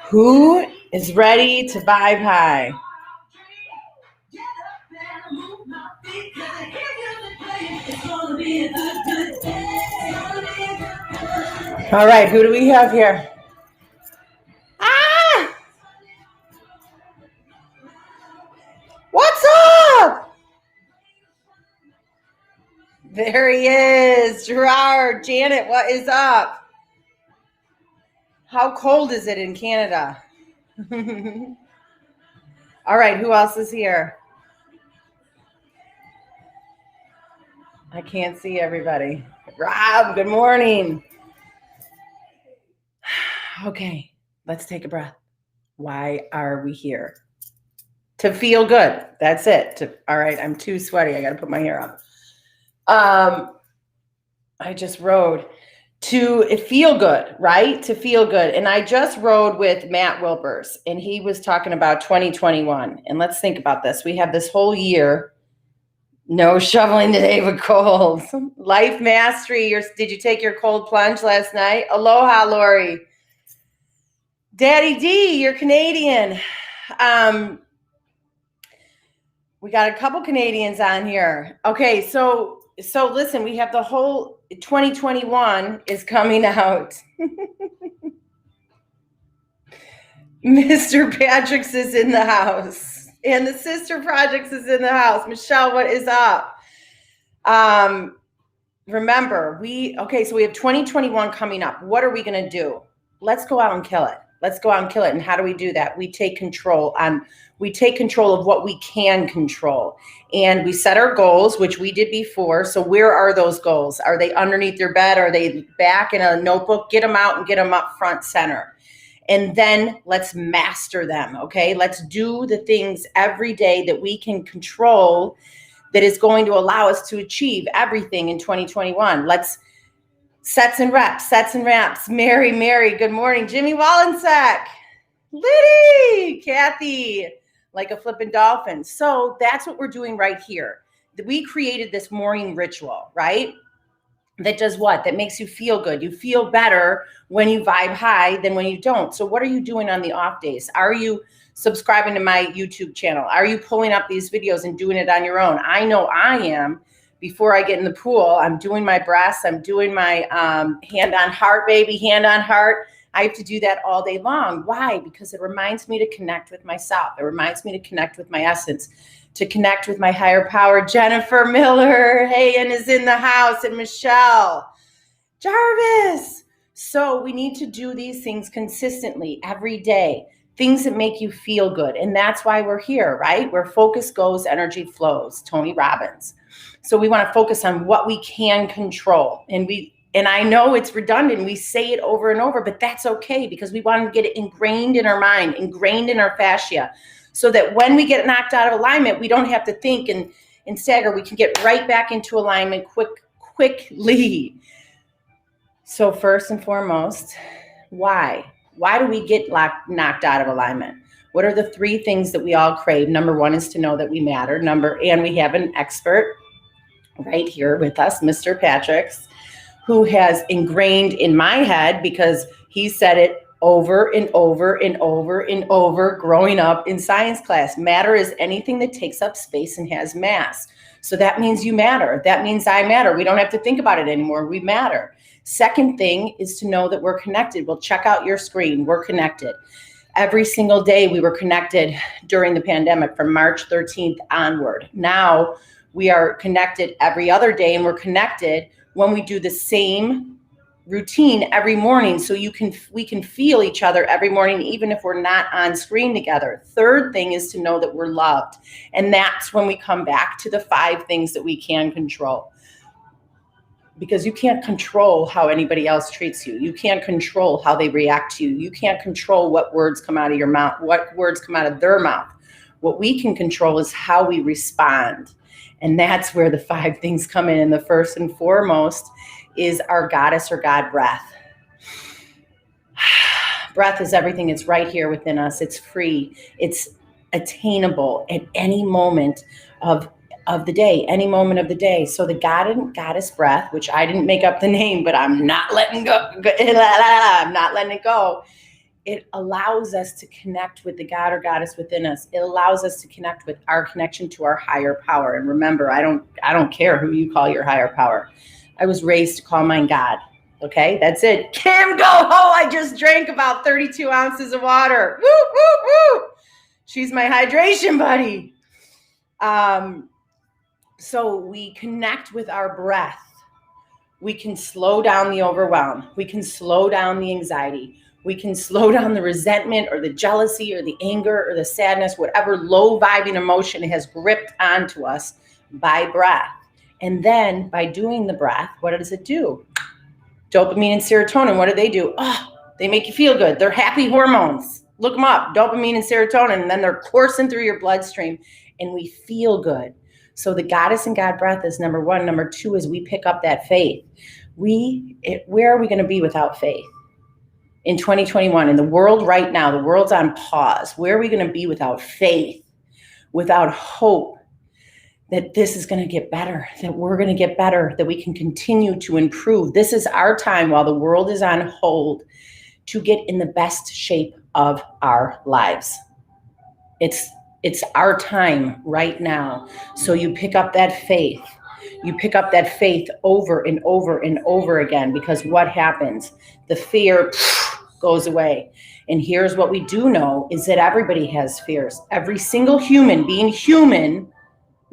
Who is ready to vibe high? All right, who do we have here? Ah! What's up? There he is. Gerard, Janet, what is up? How cold is it in Canada? All right, who else is here? I can't see everybody. Rob, good morning. Okay, let's take a breath. Why are we here? To feel good. That's it. All right, I'm too sweaty. I got to put my hair up. I just rode to feel good, right? To feel good. And I just rode with Matt Wilpers, and he was talking about 2021. And let's think about this. We have this whole year. No shoveling today with cold. Life mastery. Did you take your cold plunge last night? Aloha, Lori. Daddy D, you're Canadian. We got a couple Canadians on here. Okay, so listen, we have the whole 2021 is coming out. Mr. Patrick's is in the house. And the Sister Projects is in the house. Michelle, what is up? Remember, so we have 2021 coming up. What are we going to do? Let's go out and kill it. Let's go out and kill it. And how do we do that? We take control of what we can control. And we set our goals, which we did before. So where are those goals? Are they underneath your bed? Are they back in a notebook? Get them out and get them up front center. And then let's master them, okay? Let's do the things every day that we can control that is going to allow us to achieve everything in 2021. Let's sets and reps. Mary, good morning. Jimmy Wallensack, Liddy, Kathy, like a flippin' dolphin. So that's what we're doing right here. We created this morning ritual, right? That does what? That makes you feel good. You feel better when you vibe high than when you don't. So what are you doing on the off days? Are you subscribing to my YouTube channel? Are you pulling up these videos and doing it on your own? I know I am. Before I get in the pool, I'm doing my breaths. I'm doing my hand on heart, baby, hand on heart. I have to do that all day long. Why? Because it reminds me to connect with myself. It reminds me to connect with my essence, to connect with my higher power. Jennifer Miller, Hayen is in the house, and Michelle Jarvis. So we need to do these things consistently every day, things that make you feel good. And that's why we're here, right? Where focus goes, energy flows, Tony Robbins. So we want to focus on what we can control. And I know it's redundant. We say it over and over, but that's okay because we want to get it ingrained in our mind, ingrained in our fascia, so that when we get knocked out of alignment, we don't have to think and stagger. We can get right back into alignment quickly. So first and foremost, why? Why do we get knocked out of alignment? What are the three things that we all crave? Number one is to know that we matter. And we have an expert right here with us, Mr. Patrick's, who has ingrained in my head, because he said it over and over and over and over growing up in science class. Matter is anything that takes up space and has mass. So that means you matter. That means I matter. We don't have to think about it anymore. We matter. Second thing is to know that we're connected. Well, check out your screen. We're connected. Every single day we were connected during the pandemic from March 13th onward. Now we are connected every other day, and we're connected when we do the same routine every morning. So we can feel each other every morning, even if we're not on screen together. Third thing is to know that we're loved. And that's when we come back to the 5 things that we can control. Because you can't control how anybody else treats you. You can't control how they react to you. You can't control what words come out of your mouth, what words come out of their mouth. What we can control is how we respond. And that's where the 5 things come in. And the first and foremost is our goddess or God breath. Breath is everything. It's right here within us. It's free. It's attainable at any moment of the day, any moment of the day. So the God and Goddess breath, which I didn't make up the name, but I'm not letting go. I'm not letting it go, it allows us to connect with the God or goddess within us. It allows us to connect with our connection to our higher power. And remember, I don't care who you call your higher power. I was raised to call mine God. Okay, that's it. Kim, go ho! I just drank about 32 ounces of water. Woo, woo, woo! She's my hydration buddy. So we connect with our breath. We can slow down the overwhelm. We can slow down the anxiety. We can slow down the resentment or the jealousy or the anger or the sadness, whatever low vibing emotion has gripped onto us by breath. And then by doing the breath, what does it do? Dopamine and serotonin, what do? Oh, they make you feel good. They're happy hormones. Look them up, dopamine and serotonin, and then they're coursing through your bloodstream and we feel good. So the goddess and God breath is number one. Number two is we pick up that faith. Where are we going to be without faith? In 2021, in the world right now, the world's on pause. Where are we going to be without faith, without hope that this is going to get better, that we're going to get better, that we can continue to improve? This is our time while the world is on hold to get in the best shape of our lives. It's our time right now. So you pick up that faith. You pick up that faith over and over and over again, because what happens? The fear goes away. And here's what we do know is that everybody has fears. Every single human, being human,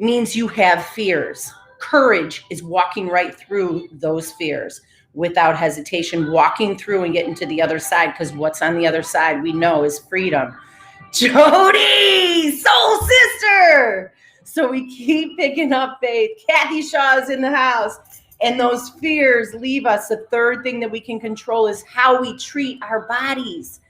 means you have fears. Courage is walking right through those fears without hesitation, walking through and getting to the other side, because what's on the other side we know is freedom. Jody, soul sister. So we keep picking up faith. Kathy Shaw is in the house. And those fears leave us. The third thing that we can control is how we treat our bodies.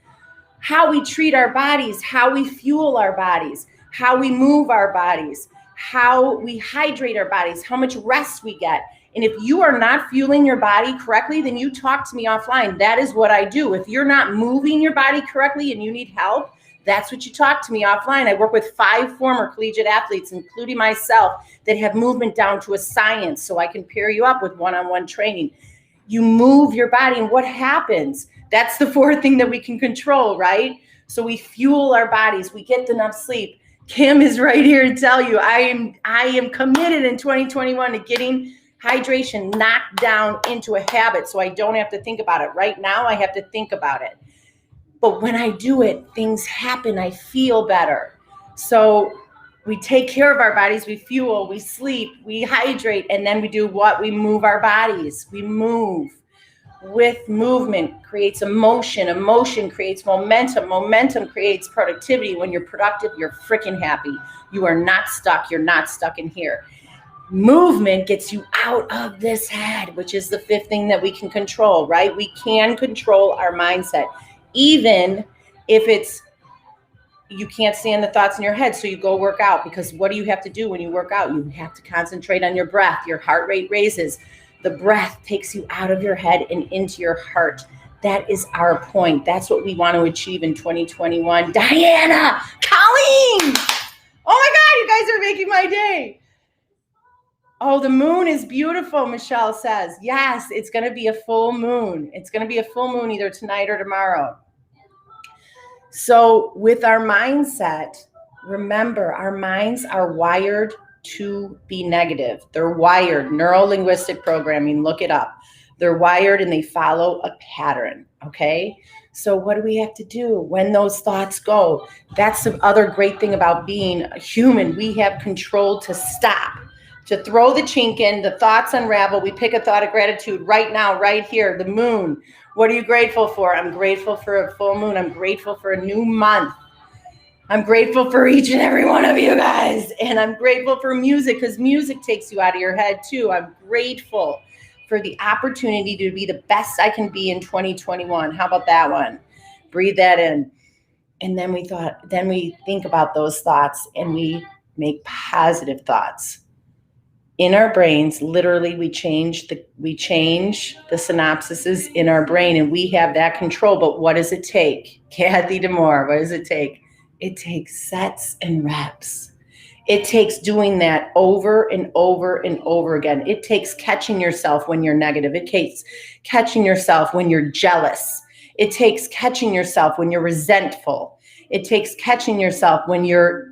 How we treat our bodies, how we fuel our bodies, how we move our bodies, how we hydrate our bodies, how much rest we get. And if you are not fueling your body correctly, then you talk to me offline. That is what I do. If you're not moving your body correctly and you need help, that's what you talk to me offline. I work with 5 former collegiate athletes, including myself, that have movement down to a science, so I can pair you up with one-on-one training. You move your body, and what happens? That's the fourth thing that we can control, right? So we fuel our bodies. We get enough sleep. Kim is right here to tell you, I am committed in 2021 to getting hydration knocked down into a habit so I don't have to think about it. Right now, I have to think about it. But when I do it, things happen. I feel better. So we take care of our bodies. We fuel, we sleep, we hydrate, and then we do what? We move our bodies. We move. With movement creates emotion. Emotion creates momentum. Momentum creates productivity. When you're productive, you're freaking happy. You are not stuck. You're not stuck in here. Movement gets you out of this head, which is the fifth thing that we can control, right? We can control our mindset. Even if you can't stand the thoughts in your head, so you go work out, because what do you have to do when you work out? You have to concentrate on your breath. Your heart rate raises. The breath takes you out of your head and into your heart. That is our point. That's what we want to achieve in 2021. Diana, Colleen, oh my God, you guys are making my day. Oh, the moon is beautiful, Michelle says. Yes, it's going to be a full moon. It's going to be a full moon either tonight or tomorrow. So with our mindset, remember, our minds are wired to be negative. They're wired, neuro-linguistic programming, look it up. They're wired and they follow a pattern, okay? So what do we have to do when those thoughts go? That's the other great thing about being a human. We have control to stop, to throw the chink in, the thoughts unravel. We pick a thought of gratitude right now, right here, the moon. What are you grateful for? I'm grateful for a full moon. I'm grateful for a new month. I'm grateful for each and every one of you guys. And I'm grateful for music, because music takes you out of your head too. I'm grateful for the opportunity to be the best I can be in 2021. How about that one? Breathe that in. And then we think about those thoughts and we make positive thoughts. In our brains, literally, we change the synapses in our brain, and we have that control. But what does it take? Kathy Demore, what does it take? It takes sets and reps. It takes doing that over and over and over again. It takes catching yourself when you're negative. It takes catching yourself when you're jealous. It takes catching yourself when you're resentful. It takes catching yourself when you're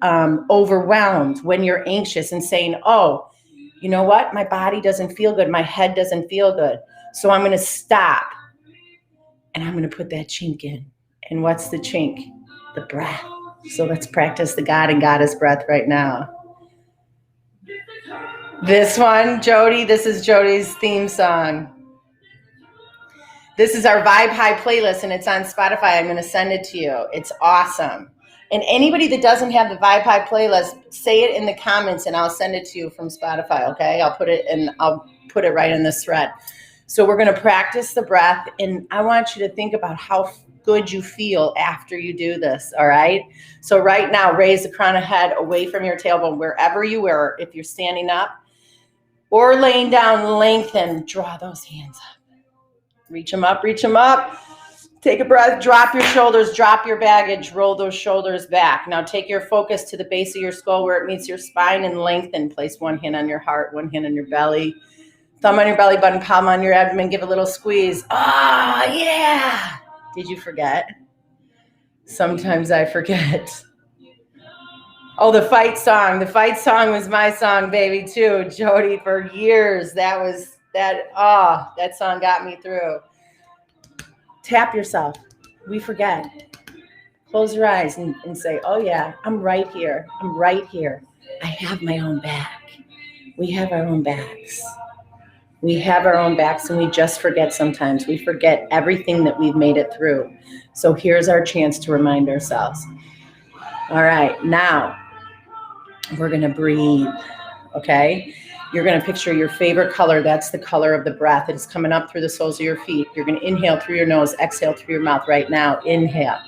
overwhelmed, when you're anxious, and saying, oh, you know what? My body doesn't feel good. My head doesn't feel good. So I'm going to stop and I'm going to put that chink in. And what's the chink? The breath. So let's practice the God and Goddess breath right now. This one, Jody, this is Jody's theme song. This is our Vibe High playlist, and it's on Spotify. I'm going to send it to you. It's awesome. And anybody that doesn't have the Vibe High playlist, say it in the comments, and I'll send it to you from Spotify, okay? I'll put it right in this thread. So we're going to practice the breath, and I want you to think about how good you feel after you do this, all right? So right now, raise the crown of head away from your tailbone, wherever you are. If you're standing up or laying down, lengthen, draw those hands up. Reach them up, reach them up. Take a breath, drop your shoulders, drop your baggage, roll those shoulders back. Now take your focus to the base of your skull where it meets your spine and lengthen. Place one hand on your heart, one hand on your belly. Thumb on your belly button, palm on your abdomen, give a little squeeze. Oh, yeah. Did you forget? Sometimes I forget. Oh, the fight song. The fight song was my song, baby, too. Jody, for years, that song got me through. Tap yourself. We forget. Close your eyes and say, oh, yeah, I'm right here. I'm right here. I have my own back. We have our own backs. We have our own backs, and we just forget sometimes. We forget everything that we've made it through. So here's our chance to remind ourselves. All right, now we're going to breathe, okay? You're going to picture your favorite color. That's the color of the breath. It's coming up through the soles of your feet. You're going to inhale through your nose, exhale through your mouth right now. Inhale.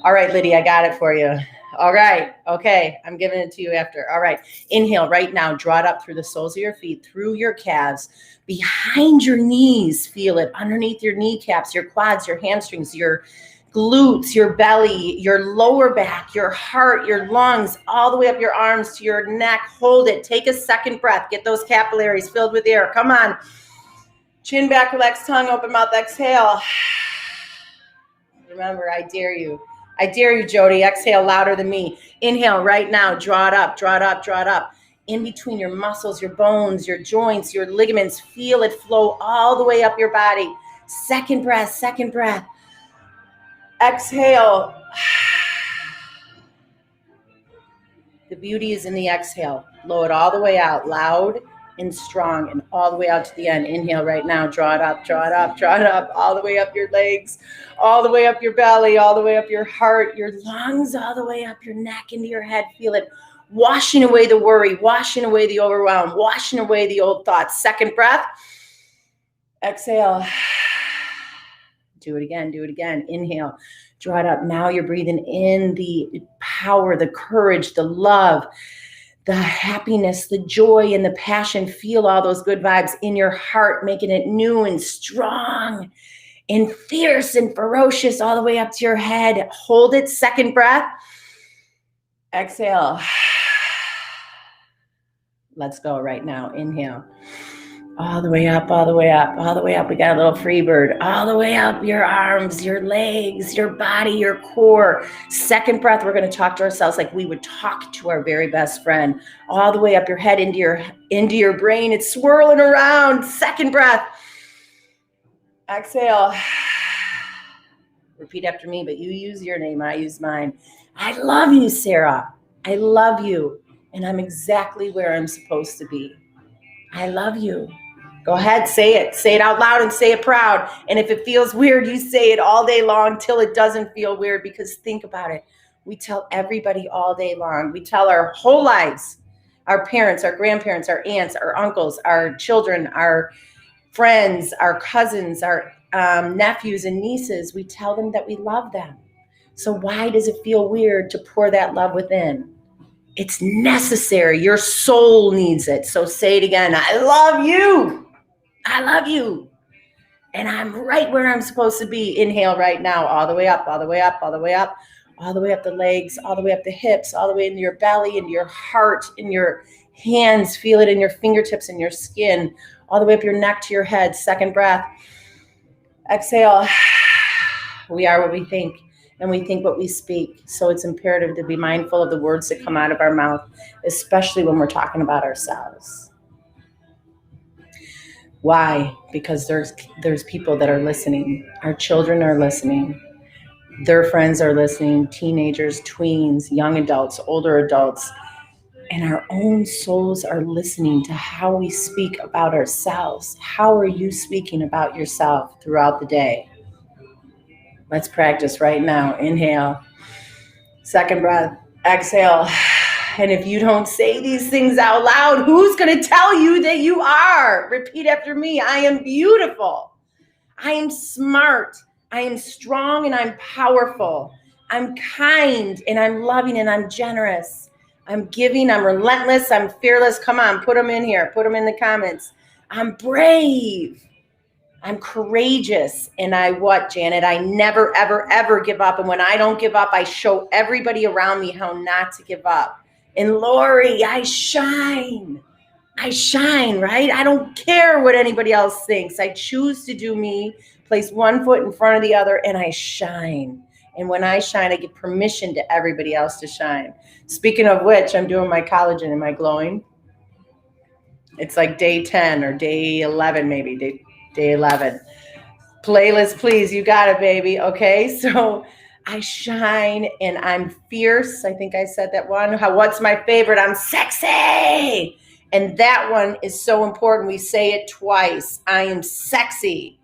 All right, Lydia, I got it for you. All right. Okay. I'm giving it to you after. All right. Inhale right now. Draw it up through the soles of your feet, through your calves, behind your knees. Feel it underneath your kneecaps, your quads, your hamstrings, your glutes, your belly, your lower back, your heart, your lungs, all the way up your arms to your neck. Hold it. Take a second breath. Get those capillaries filled with air. Come on. Chin back, relax tongue, open mouth, exhale. Remember, I dare you. I dare you, Jody. Exhale louder than me. Inhale right now. Draw it up, draw it up, draw it up. In between your muscles, your bones, your joints, your ligaments. Feel it flow all the way up your body. Second breath, second breath. Exhale. The beauty is in the exhale. Blow it all the way out, loud and strong, and all the way out to the end. Inhale right now. Draw it up, draw it up, draw it up, all the way up your legs, all the way up your belly, all the way up your heart, your lungs, all the way up your neck, into your head. Feel it washing away the worry, washing away the overwhelm, washing away the old thoughts. Second breath. Exhale. Do it again, do it again. Inhale. Draw it up. Now you're breathing in the power, the courage, the love, the happiness, the joy, and the passion. Feel all those good vibes in your heart, making it new and strong and fierce and ferocious all the way up to your head. Hold it. Second breath. Exhale. Let's go right now. Inhale. All the way up, all the way up, all the way up. We got a little free bird. All the way up your arms, your legs, your body, your core. Second breath, we're going to talk to ourselves like we would talk to our very best friend. All the way up your head, into your brain. It's swirling around. Second breath. Exhale. Repeat after me, but you use your name. I use mine. I love you, Sarah. I love you. And I'm exactly where I'm supposed to be. I love you. Go ahead, say it. Say it out loud and say it proud. And if it feels weird, you say it all day long till it doesn't feel weird, because think about it. We tell everybody all day long. We tell our whole lives, our parents, our grandparents, our aunts, our uncles, our children, our friends, our cousins, our nephews and nieces. We tell them that we love them. So why does it feel weird to pour that love within? It's necessary. Your soul needs it. So say it again. I love you. I love you. And I'm right where I'm supposed to be. Inhale right now. All the way up, all the way up, all the way up, all the way up the legs, all the way up the hips, all the way into your belly, into your heart, in your hands. Feel it in your fingertips and your skin, all the way up your neck to your head. Second breath. Exhale. We are what we think, and we think what we speak. So it's imperative to be mindful of the words that come out of our mouth, especially when we're talking about ourselves. Why? Because there's people that are listening. Our children are listening. Their friends are listening. Teenagers, tweens, young adults, older adults. And our own souls are listening to how we speak about ourselves. How are you speaking about yourself throughout the day? Let's practice right now. Inhale. Second breath. Exhale. And if you don't say these things out loud, who's going to tell you that you are? Repeat after me. I am beautiful. I am smart. I am strong and I'm powerful. I'm kind and I'm loving and I'm generous. I'm giving. I'm relentless. I'm fearless. Come on, put them in here. Put them in the comments. I'm brave. I'm courageous. And I what, Janet? I never, ever, ever give up. And when I don't give up, I show everybody around me how not to give up. And Lori, I shine. I shine, right? I don't care what anybody else thinks. I choose to do me, place one foot in front of the other, and I shine. And when I shine, I give permission to everybody else to shine. Speaking of which, I'm doing my collagen. Am I glowing? It's like day 10 or day 11, maybe, day 11. Playlist, please. You got it, baby. Okay, so I shine and I'm fierce. I think I said that one. What's my favorite? I'm sexy. And that one is so important. We say it twice. I am sexy,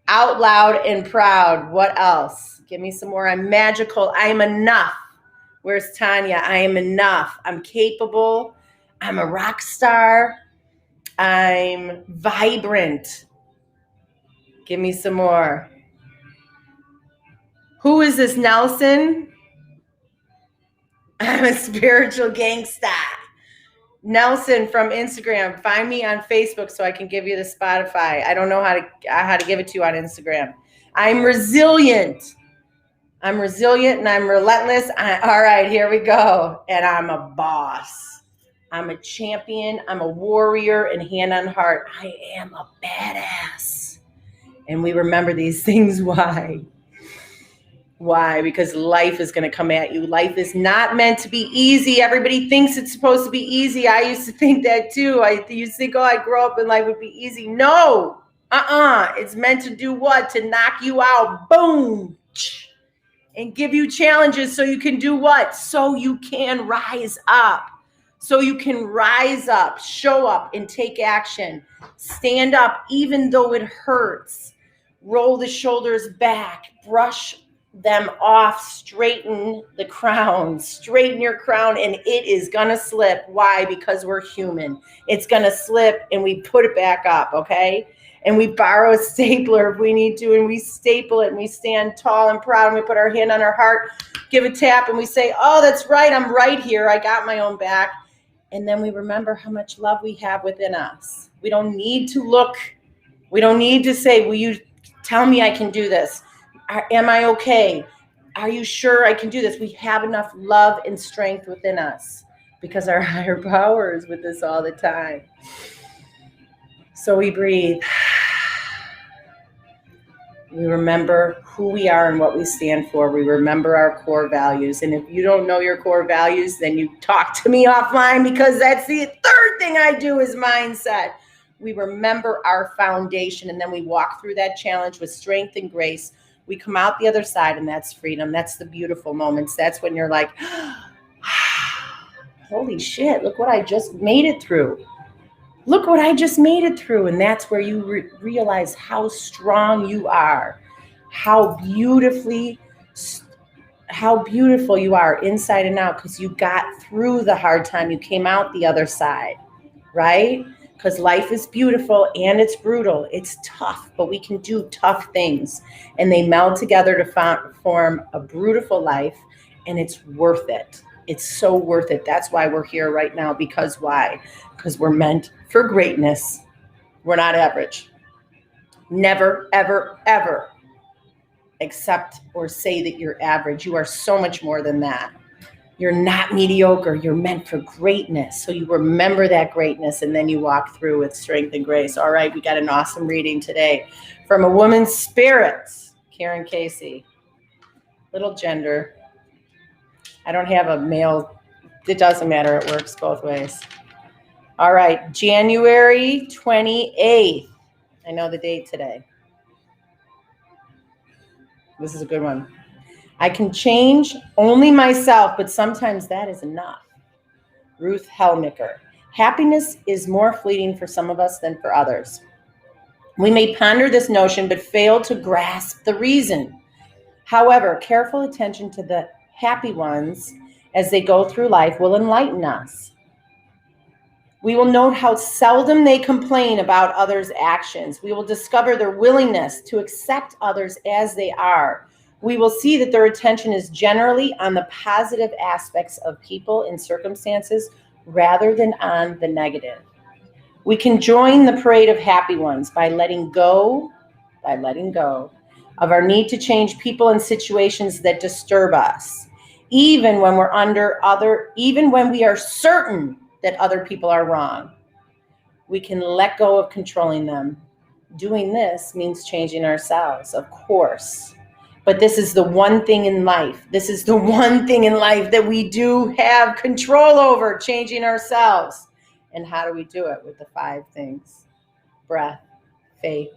out loud and proud. What else? Give me some more. I'm magical. I am enough. Where's Tanya? I am enough. I'm capable. I'm a rock star. I'm vibrant. Give me some more. Who is this, Nelson? I'm a spiritual gangsta. Nelson from Instagram. Find me on Facebook so I can give you the Spotify. I don't know how to give it to you on Instagram. I'm resilient. I'm resilient and I'm relentless. All right, here we go. And I'm a boss. I'm a champion. I'm a warrior. And hand on heart, I am a badass. And we remember these things. Why? Why? Because life is going to come at you. Life is not meant to be easy. Everybody thinks it's supposed to be easy. I used to think that too. I used to think, oh, I'd grow up and life would be easy. No. It's meant to do what? To knock you out. Boom. And give you challenges so you can do what? So you can rise up. So you can rise up, show up, and take action. Stand up even though it hurts. Roll the shoulders back. Brush them off, straighten the crown, straighten your crown, and it is gonna slip. Why? Because we're human. It's gonna slip and we put it back up, okay? And we borrow a stapler if we need to, and we staple it, and we stand tall and proud, and we put our hand on our heart, give a tap, and we say, oh, that's right, I'm right here, I got my own back. And then we remember how much love we have within us. We don't need to look, we don't need to say, will you tell me I can do this? Am I okay? Are you sure I can do this? We have enough love and strength within us because our higher power is with us all the time. So we breathe. We remember who we are and what we stand for. We remember our core values. And if you don't know your core values, then you talk to me offline because that's the third thing I do is mindset. We remember our foundation and then we walk through that challenge with strength and grace. We come out the other side and that's freedom. That's the beautiful moments. That's when you're like, holy shit, look what I just made it through. Look what I just made it through. And that's where you realize how strong you are, how beautiful you are inside and out because you got through the hard time. You came out the other side, right? Because life is beautiful and it's brutal. It's tough, but we can do tough things. And they meld together to form a beautiful life, and it's worth it. It's so worth it. That's why we're here right now. Because why? Because we're meant for greatness. We're not average. Never, ever, ever accept or say that you're average. You are so much more than that. You're not mediocre. You're meant for greatness. So you remember that greatness and then you walk through with strength and grace. All right, we got an awesome reading today from A Woman's Spirit, Karen Casey. Little gender. I don't have a male. It doesn't matter. It works both ways. All right. January 28th. I know the date today. This is a good one. I can change only myself, but sometimes that is enough. Ruth Helmicker. Happiness is more fleeting for some of us than for others. We may ponder this notion, but fail to grasp the reason. However, careful attention to the happy ones as they go through life will enlighten us. We will note how seldom they complain about others' actions. We will discover their willingness to accept others as they are. We will see that their attention is generally on the positive aspects of people and circumstances rather than on the negative. We can join the parade of happy ones by letting go of our need to change people and situations that disturb us, even when we are certain that other people are wrong. We can let go of controlling them. Doing this means changing ourselves, of course. But this is the one thing in life. This is the one thing in life that we do have control over, changing ourselves. And how do we do it? With the 5 things: breath, faith,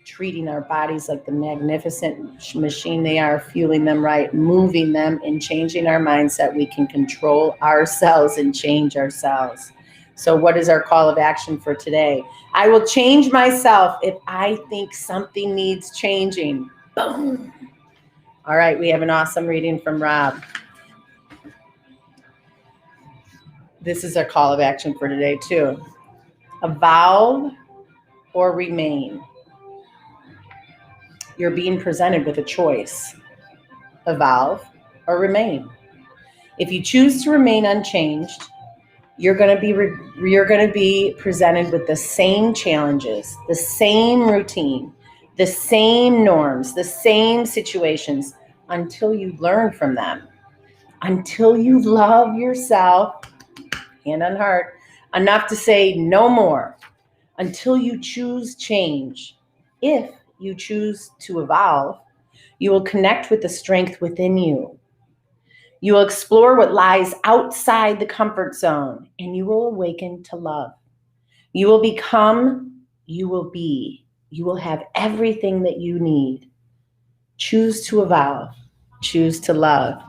treating our bodies like the magnificent machine they are, fueling them right, moving them, and changing our mindset. We can control ourselves and change ourselves. So what is our call of action for today? I will change myself if I think something needs changing. Boom. All right, we have an awesome reading from Rob. This is our call of action for today too. Evolve or remain. You're being presented with a choice. Evolve or remain. If you choose to remain unchanged, you're going to be presented with the same challenges, the same routine, the same norms, the same situations until you learn from them, until you love yourself, hand on heart, enough to say no more, until you choose change. If you choose to evolve, you will connect with the strength within you. You will explore what lies outside the comfort zone, and you will awaken to love. You will become, you will be, you will have everything that you need. Choose to evolve, choose to love.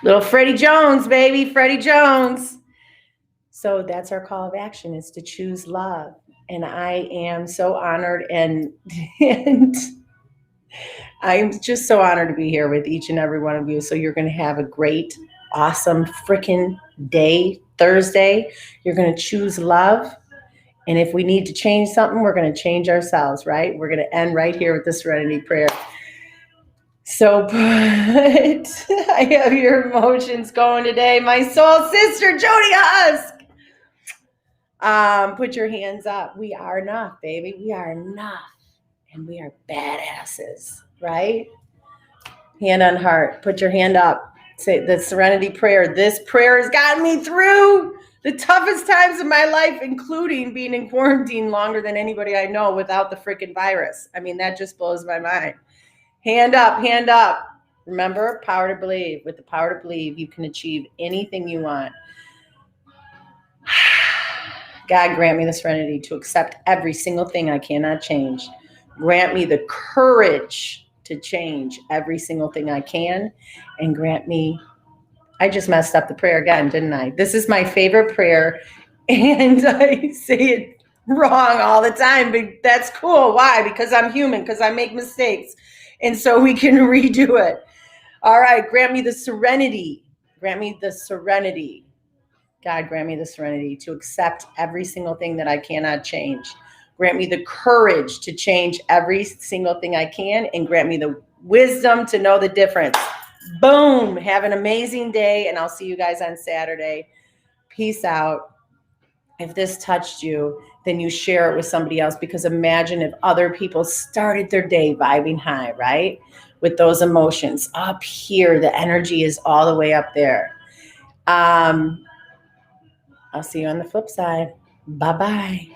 Little Freddie Jones, baby, Freddie Jones. So that's our call of action, is to choose love. And I am so honored and I'm just so honored to be here with each and every one of you. So you're going to have a great, awesome freaking day, Thursday. You're going to choose love. And if we need to change something, we're going to change ourselves, right? We're going to end right here with the Serenity Prayer. So I have your emotions going today. My soul sister, Jody Husk. Put your hands up. We are enough, baby. We are enough. And we are badasses, right? Hand on heart. Put your hand up. Say the Serenity Prayer. This prayer has gotten me through the toughest times of my life, including being in quarantine longer than anybody I know without the freaking virus. I mean, that just blows my mind. Hand up, hand up. Remember, power to believe. With the power to believe, you can achieve anything you want. God, grant me the serenity to accept every single thing I cannot change. Grant me the courage to change every single thing I can. And grant me, I just messed up the prayer again, didn't I? This is my favorite prayer. And I say it wrong all the time, but that's cool. Why? Because I'm human, because I make mistakes. And so we can redo it. All right, grant me the serenity. Grant me the serenity. God, grant me the serenity to accept every single thing that I cannot change. Grant me the courage to change every single thing I can, and grant me the wisdom to know the difference. Boom. Have an amazing day, and I'll see you guys on Saturday. Peace out. If this touched you, then you share it with somebody else, because imagine if other people started their day vibing high, right? With those emotions up here, the energy is all the way up there. I'll see you on the flip side. Bye-bye.